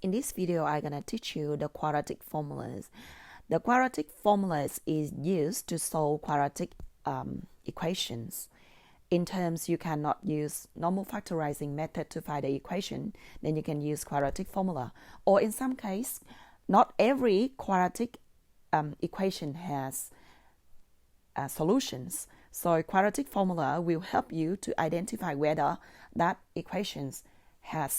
in this video, I'm going to teach you the quadratic formulas. The quadratic formulas is used to solve quadratic equations. In terms, you cannot use normal factorizing method to find the equation, then you can use quadratic formula. Or in some case, not every quadratic equation has solutions. So quadratic formula will help you to identify whether that equations has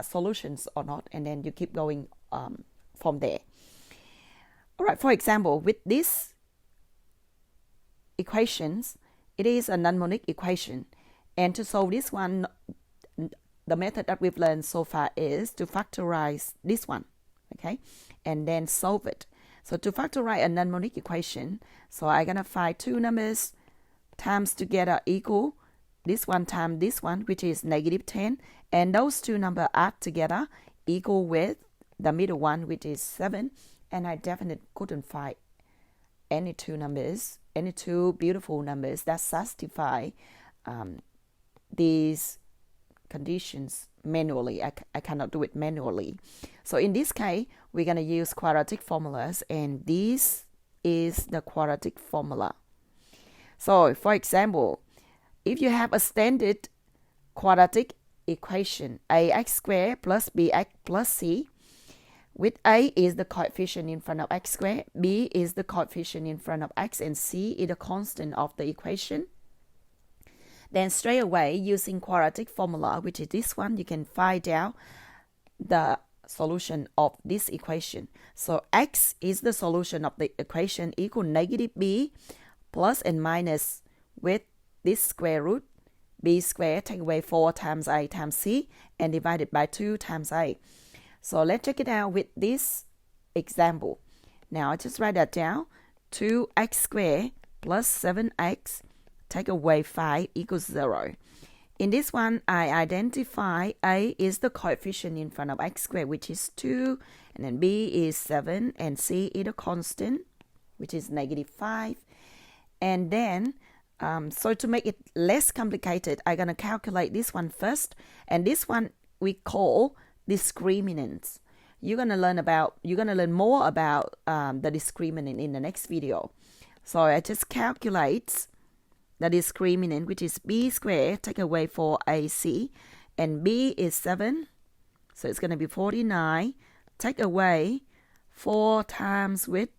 solutions or not, and then you keep going from there. All right, for example, with these equations, it is a non-monic equation. And to solve this one, the method that we've learned so far is to factorize this one, okay? And then solve it. So to factorize a non-monic equation, so I'm going to find two numbers times together equal this one times this one, which is -10. And those two numbers add together equal with the middle one, which is 7. And I definitely couldn't find any two numbers, any two beautiful numbers that satisfy these conditions manually. I cannot do it manually. So in this case, we're going to use quadratic formulas, and this is the quadratic formula. So for example, if you have a standard quadratic equation, ax squared plus bx plus c, with a is the coefficient in front of x squared, b is the coefficient in front of x, and c is the constant of the equation, then straight away using quadratic formula, which is this one, you can find out the solution of this equation. So x is the solution of the equation equal -b plus and minus with this square root, b squared, take away 4 times a times c, and divided by 2 times a. So let's check it out with this example. Now I just write that down. 2x squared plus 7x, take away 5 equals 0. In this one, I identify a is the coefficient in front of x squared, which is 2, and then b is 7, and c is the constant, which is -5. And then, so to make it less complicated, I'm going to calculate this one first. And this one we call discriminants. You're going to learn more about the discriminant in the next video. So I just calculate the discriminant, which is b squared, take away 4ac, and b is 7, so it's going to be 49, take away 4 times with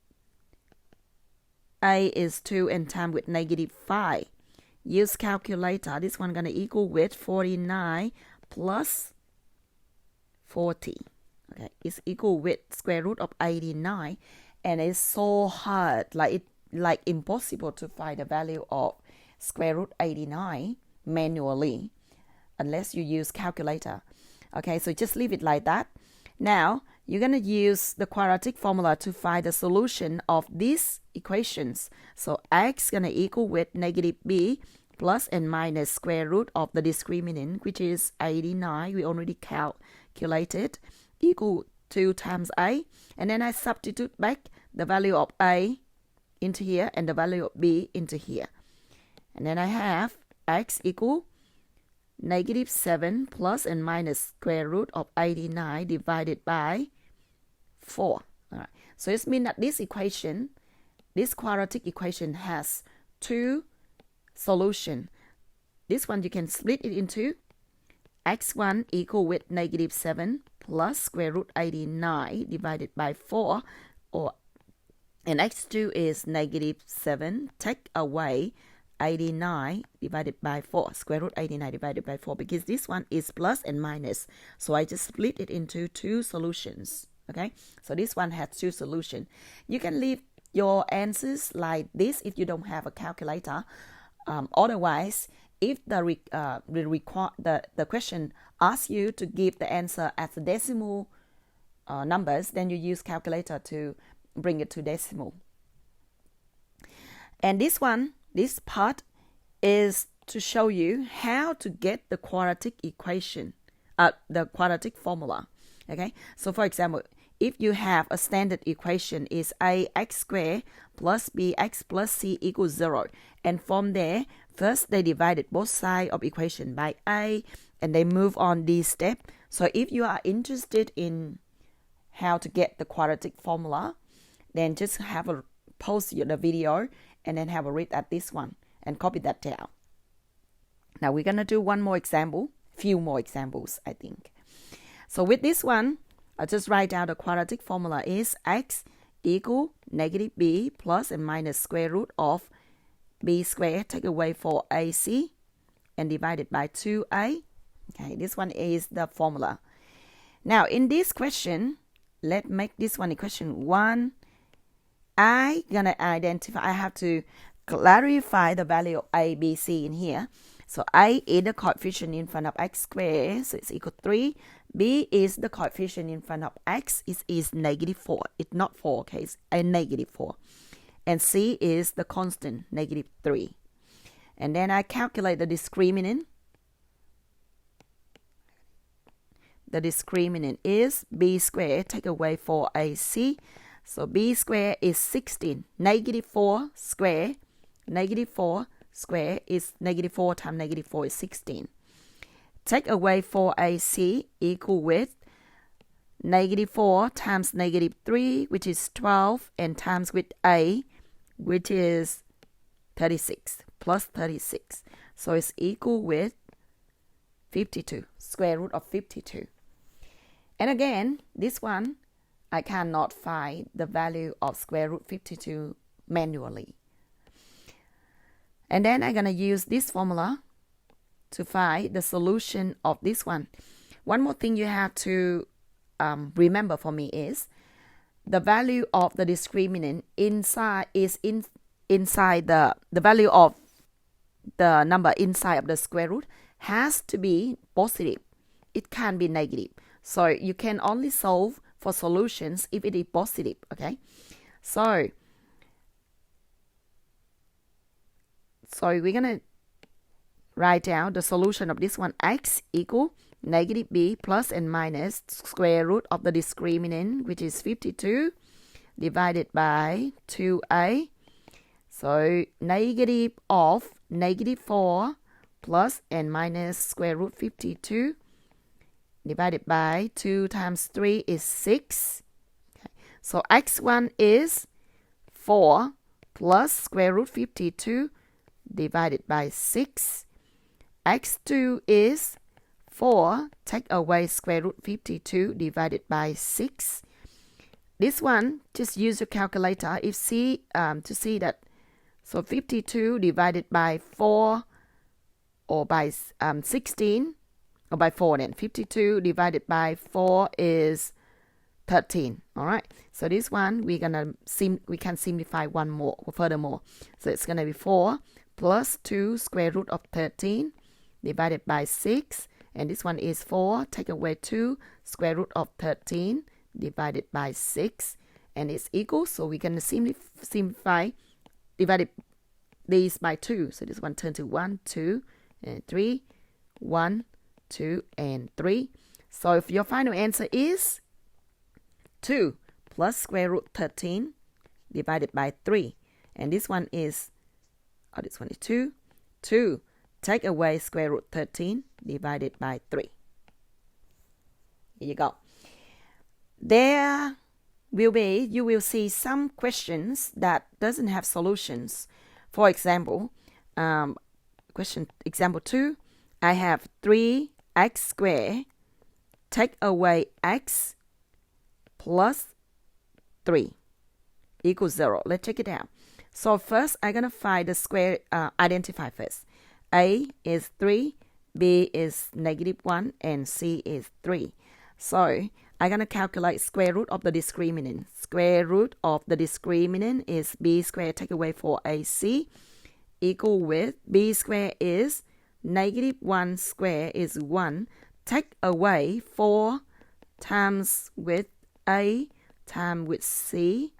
a is 2 and time with -5. Use calculator. This one going to equal with 49 plus 40. Okay, it's equal with square root of 89, and it's so hard, like impossible to find the value of square root 89 manually unless you use calculator. Okay, so just leave it like that. Now you're going to use the quadratic formula to find the solution of these equations. So x going to equal with -b plus and minus square root of the discriminant, which is 89. We already calculated, equal 2 times a. And then I substitute back the value of a into here and the value of b into here. And then I have x equal -7 plus and minus square root of 89 divided by 4. All right. So it means that this equation, this quadratic equation, has two solutions. This one you can split it into x1 equal with -7 plus square root 89 divided by 4, and x2 is -7, take away 89 divided by 4, square root 89 divided by 4, because this one is plus and minus. So I just split it into two solutions. Okay, so this one has two solutions. You can leave your answers like this if you don't have a calculator. Otherwise, if the question asks you to give the answer as the decimal numbers, then you use calculator to bring it to decimal. And this part is to show you how to get the quadratic equation, the quadratic formula. Okay, so for example, if you have a standard equation is ax squared plus bx plus c equals 0, and from there, first they divided both sides of equation by a, and they move on this step So if you are interested in how to get the quadratic formula, then just have a pause the video and then have a read at this one and copy that down. Now we're going to do one more example, few more examples, I think. So with this one, I'll just write down the quadratic formula is x equal negative b plus and minus square root of b squared, take away 4ac and divided by 2a. Okay, this one is the formula. Now in this question, let's make this one equation 1. I have to clarify the value of a, b, c in here. So a is the coefficient in front of x squared, so it's equal to 3. B is the coefficient in front of x, it is negative 4. It's not 4, okay, it's a negative 4. And c is the constant, negative 3. And then I calculate the discriminant. The discriminant is b squared, take away 4ac. So b squared is 16. Negative 4 squared. Negative 4 squared is negative 4 times negative 4 is 16. Take away 4ac equal with negative 4 times negative 3, which is 12, and times with a, which is 36, plus 36. So it's equal with 52, square root of 52. And again, this one, I cannot find the value of square root 52 manually. And then I'm going to use this formula to find the solution of this one. One more thing you have to remember for me is the value of the discriminant inside the value of the number inside of the square root has to be positive. It can't be negative. So you can only solve for solutions if it is positive, okay? So we're going to write down the solution of this one. X equal negative b plus and minus square root of the discriminant, which is 52, divided by 2a. So negative of negative 4 plus and minus square root 52 divided by 2 times 3 is 6. Okay. So x1 is 4 plus square root 52 divided by 6. X2 is 4, take away square root 52 divided by 6. This one, just use your calculator to see that. So 52 divided by 4 or by 16 or by 4 then. 52 divided by 4 is 13. All right. So this one we can simplify one more furthermore. So it's gonna be 4 plus 2 square root of 13 divided by 6. And this one is 4, take away 2 square root of 13 divided by 6. And it's equal, so we can simplify, divided these by 2. So this one turns to 1, 2, and 3, 1, 2, and 3. So if your final answer is 2 plus square root 13 divided by 3. And this one is, this one is 2. 2. Take away square root 13 divided by 3. Here you go. There will be, you will see some questions that doesn't have solutions. For example, example 2, I have 3x squared, take away x plus 3 equals 0. Let's check it out. So first, I'm going to find the square, identify first. A is 3, B is negative 1, and C is 3. So I'm going to calculate square root of the discriminant. Square root of the discriminant is b squared, take away 4ac, equal with b squared is negative 1 squared is 1. Take away 4 times with a times with c.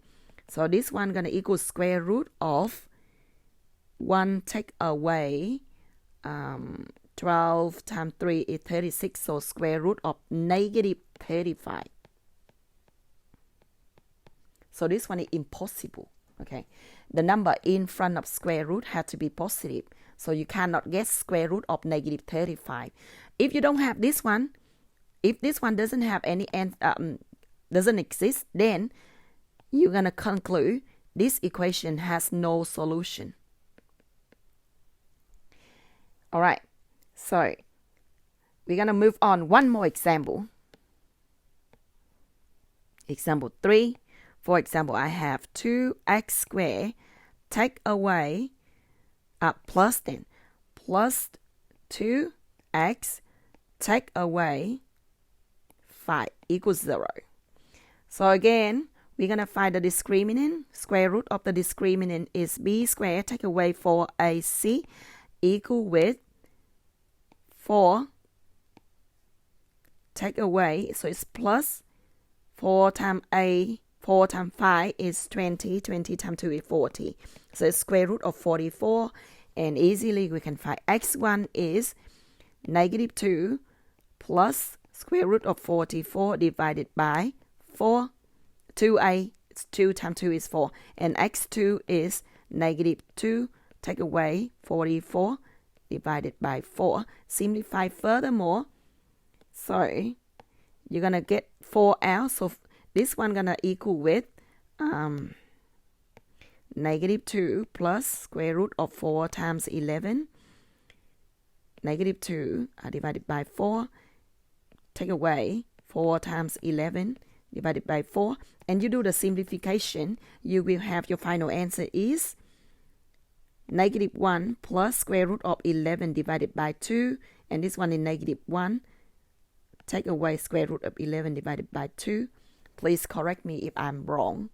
So this one going to equal square root of 1 take away 12 times 3 is 36, so square root of negative 35. So this one is impossible, okay? The number in front of square root has to be positive, so you cannot get square root of negative 35. If you don't have this one, If this one doesn't have any doesn't exist, then you're gonna conclude this equation has no solution. All right, so we're gonna move on. One more example. Example 3. For example, I have 2x squared. Take away plus 2x take away 5 equals 0. So again, we're going to find the discriminant. Square root of the discriminant is b squared. Take away 4ac equal with 4. Take away, so it's plus 4 times 5 is 20. 20 times 2 is 40. So it's square root of 44. And easily we can find x1 is negative 2 plus square root of 44 divided by 4. 2a, it's 2 times 2 is 4. And x2 is negative 2. Take away 44 divided by 4. Simplify furthermore. So you're going to get 4 out. So this one going to equal with negative 2 plus square root of 4 times 11. Negative 2 divided by 4. Take away 4 times 11 divided by 4. And you do the simplification. You will have your final answer is negative 1 plus square root of 11 divided by 2. And this one is negative 1. Take away square root of 11 divided by 2. Please correct me if I'm wrong.